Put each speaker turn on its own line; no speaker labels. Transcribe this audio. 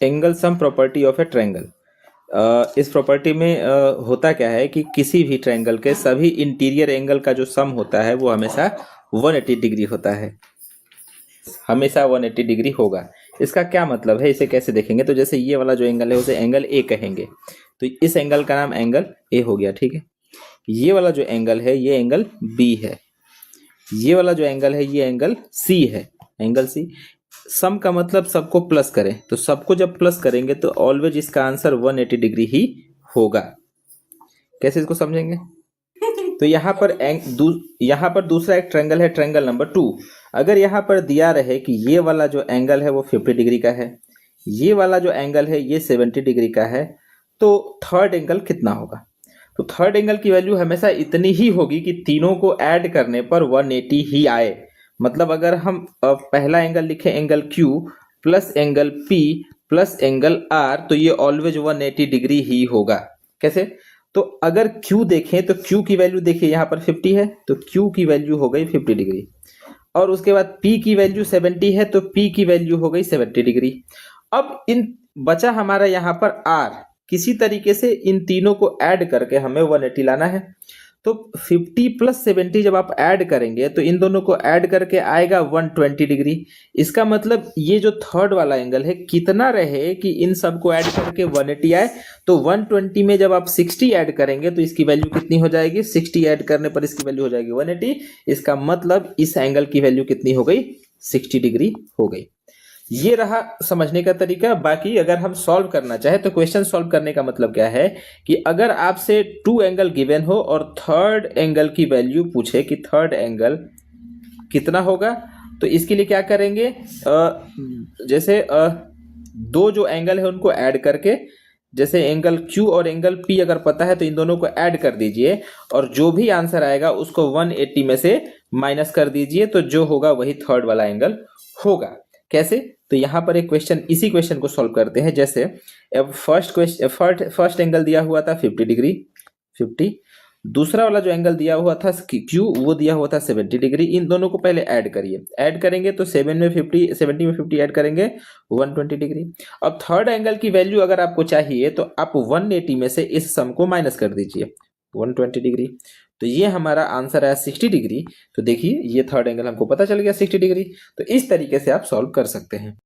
Angle sum property of A triangle. इस property में होता क्या है कि किसी भी ट्रायंगल के सभी इंटीरियर एंगल का जो सम होता है वो हमेशा 180 डिग्री होता है, हमेशा 180 डिग्री होगा। इसका क्या मतलब है, इसे कैसे देखेंगे? तो जैसे ये वाला जो एंगल है उसे एंगल ए कहेंगे, तो इस एंगल का नाम एंगल ए हो गया, ठीक है। ये वाला जो एंगल है ये एंगल बी है, ये वाला जो एंगल है ये एंगल सी है, एंगल सी। सम का मतलब सबको प्लस करें, तो सबको जब प्लस करेंगे तो ऑलवेज इसका आंसर 180 डिग्री ही होगा। कैसे इसको समझेंगे? तो यहाँ पर दूसरा एक ट्रायंगल है, ट्रायंगल नंबर 2। अगर यहाँ पर दिया रहे कि ये वाला जो एंगल है वो 50 डिग्री का है, ये वाला जो एंगल है ये 70 डिग्री का है, तो थर्ड एंगल कितना होगा? तो थर्ड एंगल की वैल्यू हमेशा इतनी ही होगी कि तीनों को ऐड करने पर 180 ही आए। मतलब अगर हम पहला एंगल लिखें angle Q plus angle P plus angle R, तो ये ऑलवेज 180 डिग्री ही होगा। कैसे? तो अगर Q देखें तो Q की वैल्यू देखिए यहाँ पर 50 है, तो Q की वैल्यू हो गई 50 डिग्री। और उसके बाद P की वैल्यू 70 है, तो P की वैल्यू हो गई 70 डिग्री। अब इन बचा हमारा यहाँ पर R, किसी तरीके से इन तीनों को ऐड करके हमें 180 लाना है। तो 50 प्लस 70 जब आप ऐड करेंगे तो इन दोनों को ऐड करके आएगा 120 डिग्री। इसका मतलब ये जो थर्ड वाला एंगल है कितना रहे कि इन सबको ऐड करके 180 आए, तो 120 में जब आप 60 ऐड करेंगे तो इसकी वैल्यू कितनी हो जाएगी? 60 ऐड करने पर इसकी वैल्यू हो जाएगी 180। इसका मतलब इस एंगल की वैल्यू कितनी हो गई? 60 डिग्री हो गई। ये रहा समझने का तरीका। बाकी अगर हम सॉल्व करना चाहे तो क्वेश्चन सॉल्व करने का मतलब क्या है कि अगर आपसे 2 एंगल गिवन हो और थर्ड एंगल की वैल्यू पूछे कि थर्ड एंगल कितना होगा, तो इसके लिए क्या करेंगे? जैसे दो जो एंगल है उनको ऐड करके, जैसे एंगल Q और एंगल P अगर पता है तो इन दोनों को ऐड कर दीजिए और जो भी आंसर आएगा उसको 180 में से माइनस कर दीजिए, तो जो होगा वही थर्ड वाला एंगल होगा। कैसे? तो यहाँ पर एक क्वेश्चन, इसी क्वेश्चन को सॉल्व करते हैं। जैसे फर्स्ट एंगल दिया हुआ था 50 डिग्री 50, दूसरा वाला जो एंगल दिया हुआ था Q वो दिया हुआ था 70 डिग्री। इन दोनों को पहले ऐड करिए, ऐड करेंगे तो 70 में 50 ऐड करेंगे 120 डिग्री। अब थर्ड एंगल की वैल्यू अगर आपको चाहिए तो आप 180 में से इस सम को माइनस कर दीजिए 120 डिग्री, तो ये हमारा आंसर है 60 डिग्री। तो देखिए ये थर्ड एंगल हमको पता चल गया 60 डिग्री। तो इस तरीके से आप सॉल्व कर सकते हैं।